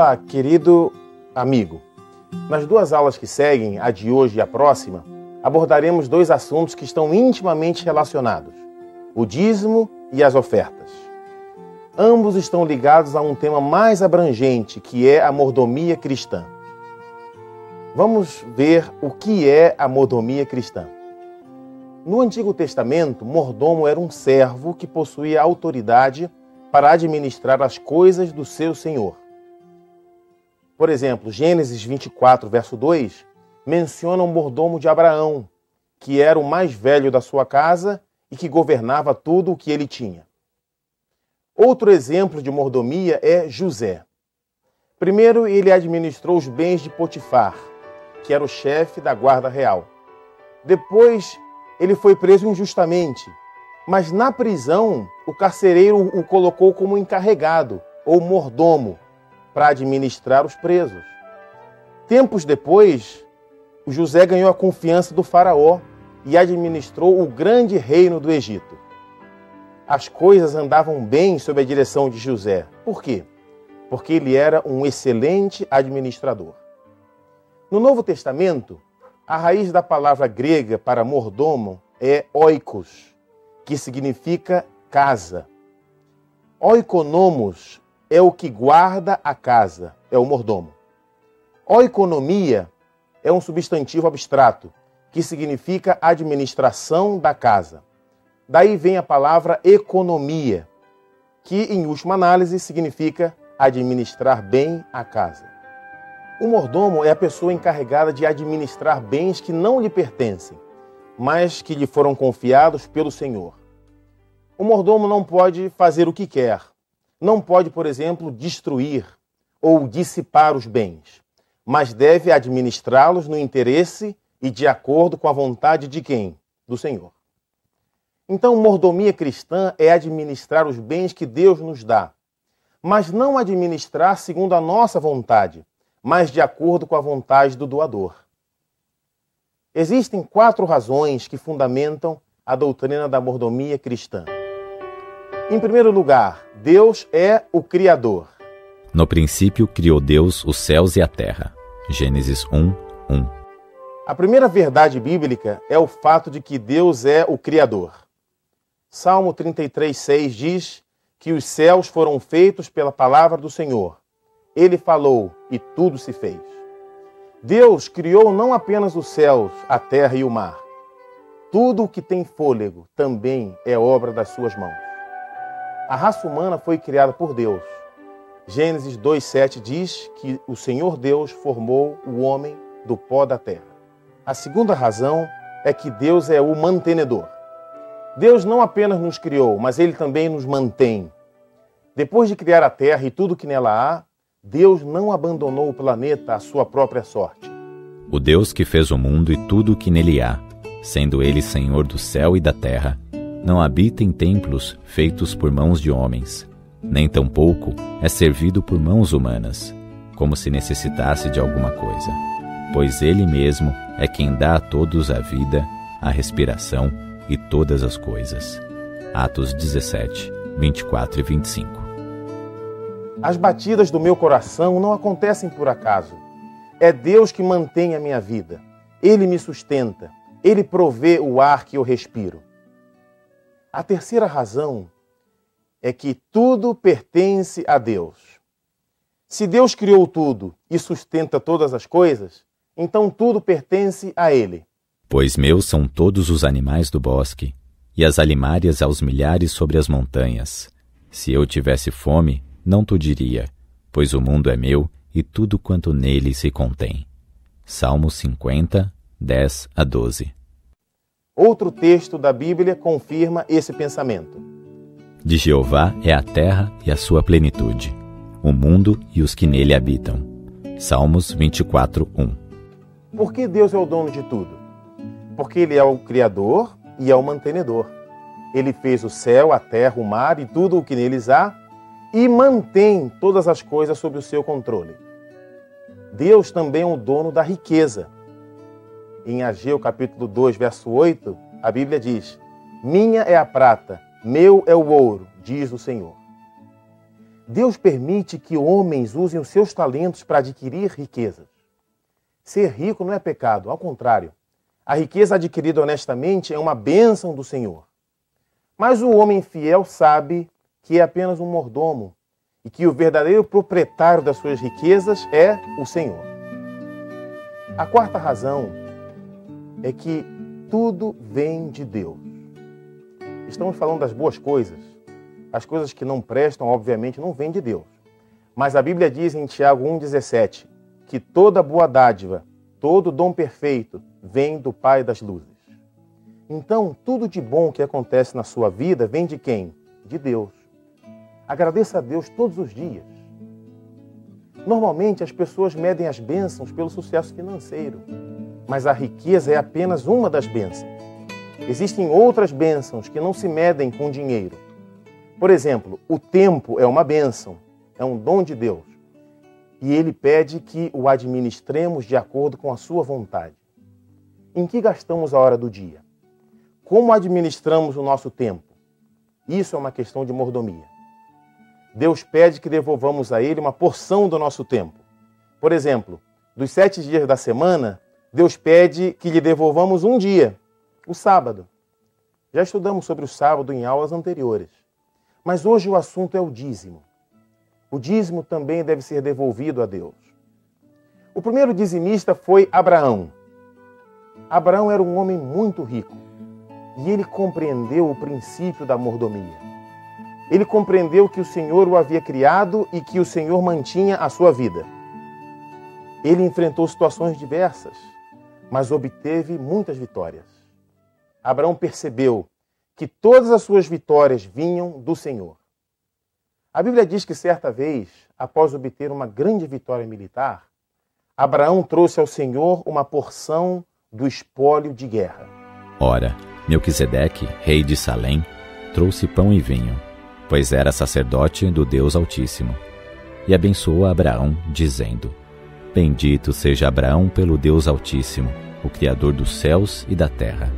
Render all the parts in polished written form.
Olá, querido amigo. Nas duas aulas que seguem, a de hoje e a próxima, abordaremos dois assuntos que estão intimamente relacionados: o dízimo e as ofertas. Ambos estão ligados a um tema mais abrangente, que é a mordomia cristã. Vamos ver o que é a mordomia cristã. No Antigo Testamento, mordomo era um servo que possuía autoridade para administrar as coisas do seu senhor. Por exemplo, Gênesis 24, verso 2, menciona o mordomo de Abraão, que era o mais velho da sua casa e que governava tudo o que ele tinha. Outro exemplo de mordomia é José. Primeiro, ele administrou os bens de Potifar, que era o chefe da guarda real. Depois, ele foi preso injustamente, mas na prisão, o carcereiro o colocou como encarregado, ou mordomo, para administrar os presos. Tempos depois, o José ganhou a confiança do faraó e administrou o grande reino do Egito. As coisas andavam bem sob a direção de José. Por quê? Porque ele era um excelente administrador. No Novo Testamento, a raiz da palavra grega para mordomo é oikos, que significa casa. Oikonomos é o que guarda a casa, é o mordomo. Oikonomia é um substantivo abstrato, que significa administração da casa. Daí vem a palavra economia, que, em última análise, significa administrar bem a casa. O mordomo é a pessoa encarregada de administrar bens que não lhe pertencem, mas que lhe foram confiados pelo Senhor. O mordomo não pode fazer o que quer. Não pode, por exemplo, destruir ou dissipar os bens, mas deve administrá-los no interesse e de acordo com a vontade de quem? Do Senhor. Então, mordomia cristã é administrar os bens que Deus nos dá, mas não administrar segundo a nossa vontade, mas de acordo com a vontade do doador. Existem 4 razões que fundamentam a doutrina da mordomia cristã. Em primeiro lugar, Deus é o Criador. No princípio criou Deus os céus e a terra. Gênesis 1, 1. A primeira verdade bíblica é o fato de que Deus é o Criador. Salmo 33, 6 diz que os céus foram feitos pela palavra do Senhor. Ele falou e tudo se fez. Deus criou não apenas os céus, a terra e o mar. Tudo o que tem fôlego também é obra das suas mãos. A raça humana foi criada por Deus. Gênesis 2,7 diz que o Senhor Deus formou o homem do pó da terra. A segunda razão é que Deus é o mantenedor. Deus não apenas nos criou, mas Ele também nos mantém. Depois de criar a terra e tudo que nela há, Deus não abandonou o planeta à sua própria sorte. O Deus que fez o mundo e tudo o que nele há, sendo Ele Senhor do céu e da terra, não habita em templos feitos por mãos de homens, nem tampouco é servido por mãos humanas, como se necessitasse de alguma coisa, pois Ele mesmo é quem dá a todos a vida, a respiração e todas as coisas. Atos 17, 24 e 25. As batidas do meu coração não acontecem por acaso. É Deus que mantém a minha vida. Ele me sustenta. Ele provê o ar que eu respiro. A terceira razão é que tudo pertence a Deus. Se Deus criou tudo e sustenta todas as coisas, então tudo pertence a Ele. Pois meus são todos os animais do bosque, e as alimárias aos milhares sobre as montanhas. Se eu tivesse fome, não tu diria, pois o mundo é meu e tudo quanto nele se contém. Salmo 50, 10 a 12. Outro texto da Bíblia confirma esse pensamento. De Jeová é a terra e a sua plenitude, o mundo e os que nele habitam. Salmos 24, 1. Por que Deus é o dono de tudo? Porque Ele é o Criador e é o mantenedor. Ele fez o céu, a terra, o mar e tudo o que neles há e mantém todas as coisas sob o seu controle. Deus também é o dono da riqueza. Em Ageu capítulo 2, verso 8, a Bíblia diz: minha é a prata, meu é o ouro, diz o Senhor. Deus permite que homens usem os seus talentos para adquirir riquezas. Ser rico não é pecado, ao contrário. A riqueza adquirida honestamente é uma bênção do Senhor. Mas o homem fiel sabe que é apenas um mordomo e que o verdadeiro proprietário das suas riquezas é o Senhor. A quarta razão é que tudo vem de Deus. Estamos falando das boas coisas. As coisas que não prestam, obviamente, não vêm de Deus. Mas a Bíblia diz em Tiago 1,17 que toda boa dádiva, todo dom perfeito vem do Pai das luzes. Então, tudo de bom que acontece na sua vida vem de quem? De Deus. Agradeça a Deus todos os dias. Normalmente, as pessoas medem as bênçãos pelo sucesso financeiro, mas a riqueza é apenas uma das bênçãos. Existem outras bênçãos que não se medem com dinheiro. Por exemplo, o tempo é uma bênção, é um dom de Deus. E Ele pede que o administremos de acordo com a sua vontade. Em que gastamos a hora do dia? Como administramos o nosso tempo? Isso é uma questão de mordomia. Deus pede que devolvamos a Ele uma porção do nosso tempo. Por exemplo, dos 7 dias da semana, Deus pede que lhe devolvamos um dia, o sábado. Já estudamos sobre o sábado em aulas anteriores. Mas hoje o assunto é o dízimo. O dízimo também deve ser devolvido a Deus. O primeiro dizimista foi Abraão. Abraão era um homem muito rico e ele compreendeu o princípio da mordomia. Ele compreendeu que o Senhor o havia criado e que o Senhor mantinha a sua vida. Ele enfrentou situações diversas, mas obteve muitas vitórias. Abraão percebeu que todas as suas vitórias vinham do Senhor. A Bíblia diz que certa vez, após obter uma grande vitória militar, Abraão trouxe ao Senhor uma porção do espólio de guerra. Ora, Melquisedeque, rei de Salém, trouxe pão e vinho, pois era sacerdote do Deus Altíssimo. E abençoou Abraão, dizendo: Bendito seja Abraão pelo Deus Altíssimo, o Criador dos céus e da terra.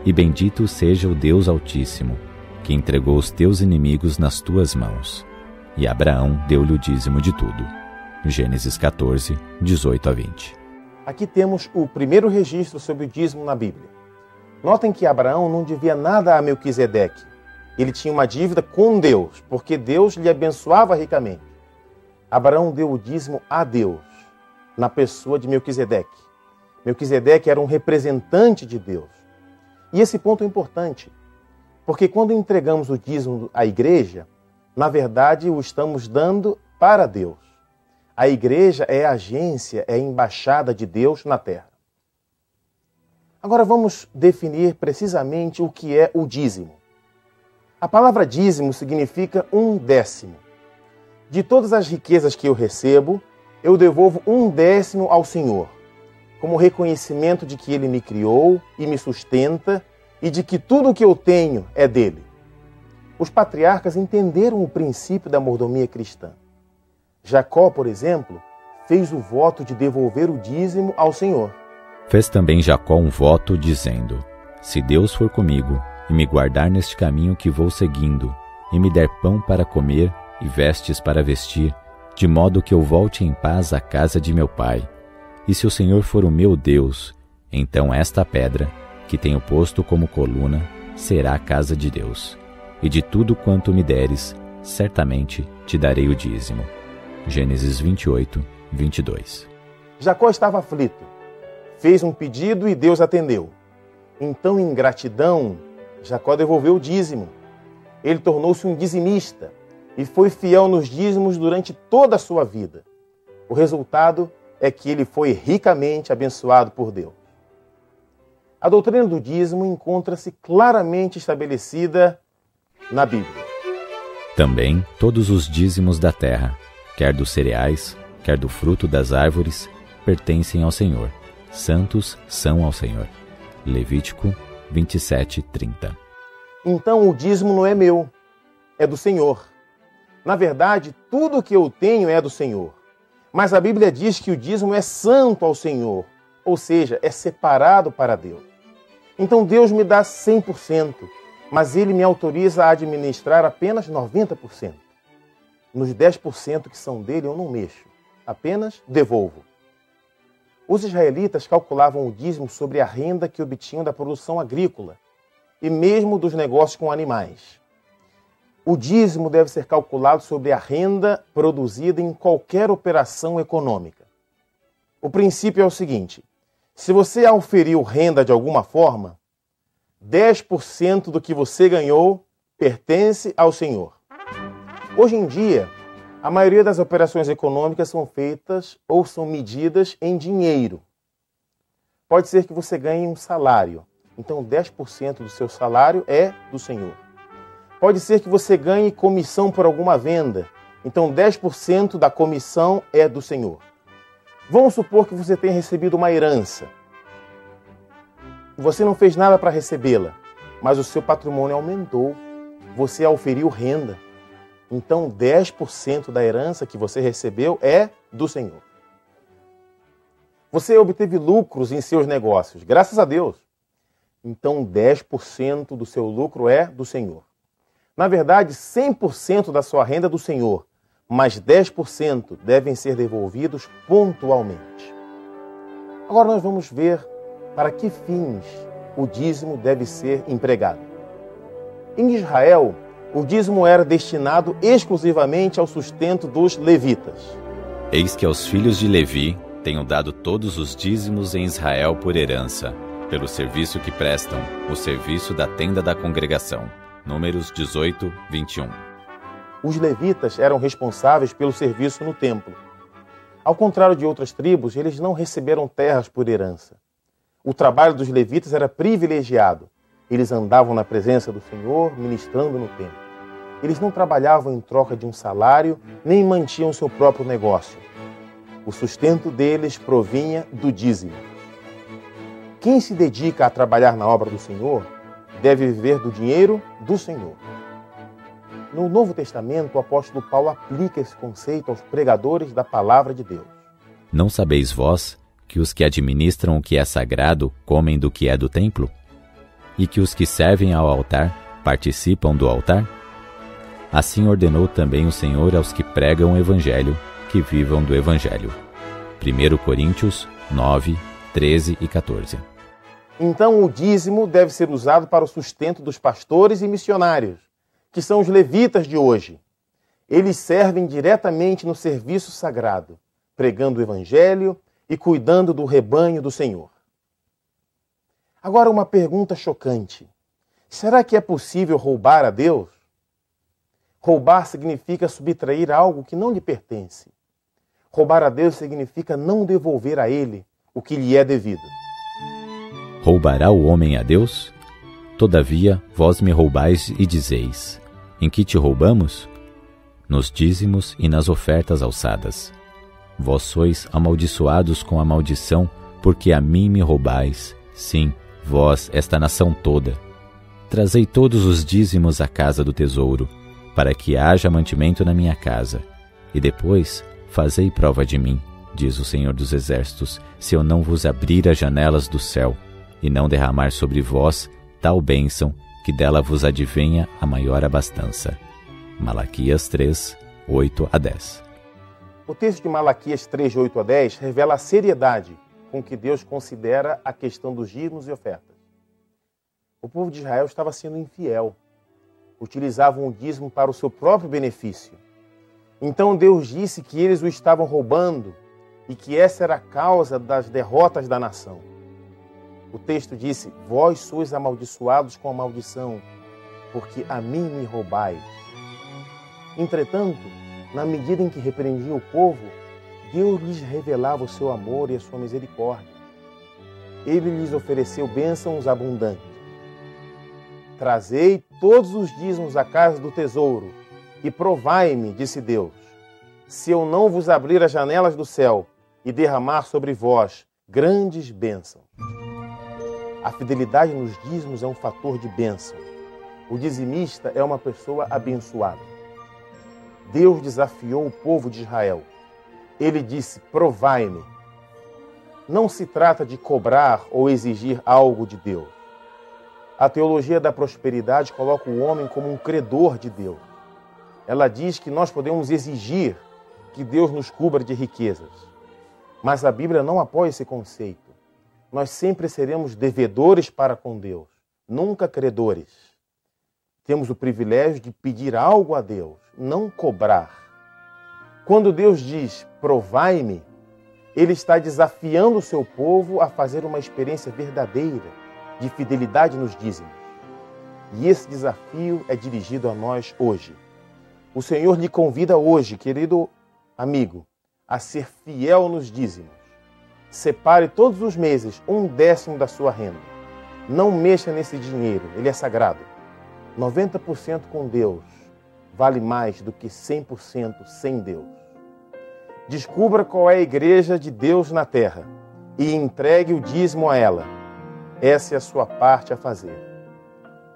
E bendito seja o Deus Altíssimo, que entregou os teus inimigos nas tuas mãos. E Abraão deu-lhe o dízimo de tudo. Gênesis 14, 18 a 20. Aqui temos o primeiro registro sobre o dízimo na Bíblia. Notem que Abraão não devia nada a Melquisedeque. Ele tinha uma dívida com Deus, porque Deus lhe abençoava ricamente. Abraão deu o dízimo a Deus, na pessoa de Melquisedeque. Melquisedeque era um representante de Deus. E esse ponto é importante, porque quando entregamos o dízimo à igreja, na verdade o estamos dando para Deus. A igreja é a agência, é a embaixada de Deus na terra. Agora vamos definir precisamente o que é o dízimo. A palavra dízimo significa 1/10. De todas as riquezas que eu recebo, eu devolvo 1/10 ao Senhor, como reconhecimento de que Ele me criou e me sustenta e de que tudo o que eu tenho é dele. Os patriarcas entenderam o princípio da mordomia cristã. Jacó, por exemplo, fez o voto de devolver o dízimo ao Senhor. Fez também Jacó um voto, dizendo: Se Deus for comigo e me guardar neste caminho que vou seguindo, e me der pão para comer e vestes para vestir, de modo que eu volte em paz à casa de meu pai. E se o Senhor for o meu Deus, então esta pedra, que tenho posto como coluna, será a casa de Deus. E de tudo quanto me deres, certamente te darei o dízimo. Gênesis 28, 22. Jacó estava aflito. Fez um pedido e Deus atendeu. Então, em gratidão, Jacó devolveu o dízimo. Ele tornou-se um dizimista e foi fiel nos dízimos durante toda a sua vida. O resultado é que ele foi ricamente abençoado por Deus. A doutrina do dízimo encontra-se claramente estabelecida na Bíblia. Também todos os dízimos da terra, quer dos cereais, quer do fruto das árvores, pertencem ao Senhor. Santos são ao Senhor. Levítico 27, 30. Então o dízimo não é meu, é do Senhor. Na verdade, tudo o que eu tenho é do Senhor. Mas a Bíblia diz que o dízimo é santo ao Senhor, ou seja, é separado para Deus. Então Deus me dá 100%, mas Ele me autoriza a administrar apenas 90%. Nos 10% que são dele eu não mexo, apenas devolvo. Os israelitas calculavam o dízimo sobre a renda que obtinham da produção agrícola e mesmo dos negócios com animais. O dízimo deve ser calculado sobre a renda produzida em qualquer operação econômica. O princípio é o seguinte: se você auferiu renda de alguma forma, 10% do que você ganhou pertence ao Senhor. Hoje em dia, a maioria das operações econômicas são feitas ou são medidas em dinheiro. Pode ser que você ganhe um salário, então 10% do seu salário é do Senhor. Pode ser que você ganhe comissão por alguma venda, então 10% da comissão é do Senhor. Vamos supor que você tenha recebido uma herança. Você não fez nada para recebê-la, mas o seu patrimônio aumentou. Você auferiu renda. Então 10% da herança que você recebeu é do Senhor. Você obteve lucros em seus negócios, graças a Deus. Então 10% do seu lucro é do Senhor. Na verdade, 100% da sua renda é do Senhor, mas 10% devem ser devolvidos pontualmente. Agora nós vamos ver para que fins o dízimo deve ser empregado. Em Israel, o dízimo era destinado exclusivamente ao sustento dos levitas. Eis que aos filhos de Levi tenho dado todos os dízimos em Israel por herança, pelo serviço que prestam, o serviço da tenda da congregação. Números 18, 21. Os levitas eram responsáveis pelo serviço no templo. Ao contrário de outras tribos, eles não receberam terras por herança. O trabalho dos levitas era privilegiado. Eles andavam na presença do Senhor, ministrando no templo. Eles não trabalhavam em troca de um salário, nem mantinham seu próprio negócio. O sustento deles provinha do dízimo. Quem se dedica a trabalhar na obra do Senhor deve viver do dinheiro do Senhor. No Novo Testamento, o apóstolo Paulo aplica esse conceito aos pregadores da palavra de Deus. Não sabeis vós que os que administram o que é sagrado comem do que é do templo? E que os que servem ao altar participam do altar? Assim ordenou também o Senhor aos que pregam o Evangelho, que vivam do Evangelho. 1 Coríntios 9, 13 e 14. Então o dízimo deve ser usado para o sustento dos pastores e missionários, que são os levitas de hoje. Eles servem diretamente no serviço sagrado, pregando o Evangelho e cuidando do rebanho do Senhor. Agora uma pergunta chocante. Será que é possível roubar a Deus? Roubar significa subtrair algo que não lhe pertence. Roubar a Deus significa não devolver a Ele o que lhe é devido. Roubará o homem a Deus? Todavia, vós me roubais e dizeis: em que te roubamos? Nos dízimos e nas ofertas alçadas. Vós sois amaldiçoados com a maldição, porque a mim me roubais, sim, vós, esta nação toda. Trazei todos os dízimos à casa do tesouro, para que haja mantimento na minha casa. E depois, fazei prova de mim, diz o Senhor dos Exércitos, se eu não vos abrir as janelas do céu, e não derramar sobre vós tal bênção, que dela vos advenha a maior abastança. Malaquias 3, 8 a 10. O texto de Malaquias 3, 8 a 10 revela a seriedade com que Deus considera a questão dos dízimos e ofertas. O povo de Israel estava sendo infiel. Utilizavam o dízimo para o seu próprio benefício. Então Deus disse que eles o estavam roubando e que essa era a causa das derrotas da nação. O texto disse: vós sois amaldiçoados com a maldição, porque a mim me roubais. Entretanto, na medida em que repreendia o povo, Deus lhes revelava o seu amor e a sua misericórdia. Ele lhes ofereceu bênçãos abundantes. Trazei todos os dízimos à casa do tesouro e provai-me, disse Deus, se eu não vos abrir as janelas do céu e derramar sobre vós grandes bênçãos. A fidelidade nos dízimos é um fator de bênção. O dizimista é uma pessoa abençoada. Deus desafiou o povo de Israel. Ele disse: provai-me. Não se trata de cobrar ou exigir algo de Deus. A teologia da prosperidade coloca o homem como um credor de Deus. Ela diz que nós podemos exigir que Deus nos cubra de riquezas. Mas a Bíblia não apoia esse conceito. Nós sempre seremos devedores para com Deus, nunca credores. Temos o privilégio de pedir algo a Deus, não cobrar. Quando Deus diz, provai-me, Ele está desafiando o seu povo a fazer uma experiência verdadeira de fidelidade nos dízimos. E esse desafio é dirigido a nós hoje. O Senhor lhe convida hoje, querido amigo, a ser fiel nos dízimos. Separe todos os meses 1/10 da sua renda. Não mexa nesse dinheiro, ele é sagrado. 90% com Deus vale mais do que 100% sem Deus. Descubra qual é a igreja de Deus na terra e entregue o dízimo a ela. Essa é a sua parte a fazer.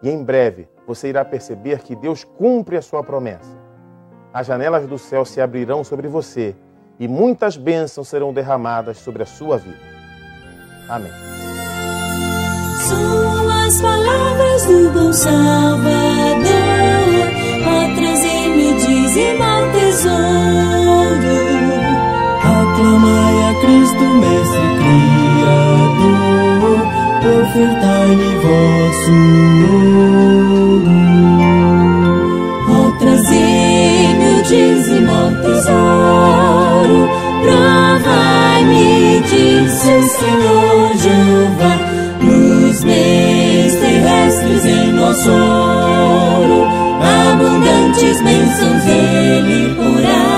E em breve você irá perceber que Deus cumpre a sua promessa. As janelas do céu se abrirão sobre você e muitas bênçãos serão derramadas sobre a sua vida. Amém. São as palavras do bom Salvador, a trazer-me dízimo ao tesouro. Aclamai a Cristo, Mestre Criador, ofertai-lhe vosso ouro. Ao trazer-me o dízimo ao tesouro, provai-me, disse o Senhor Jeová, nos bens terrestres em nosso ouro, abundantes bênçãos Ele porá.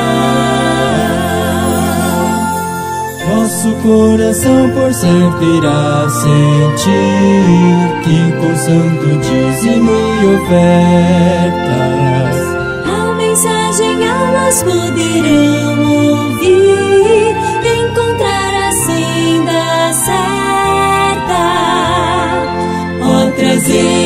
Vosso coração por certo irá sentir que com santo dízimo e ofertas A mensagem almas poderão ouvir, encontrar a senda certa. Ó, trazer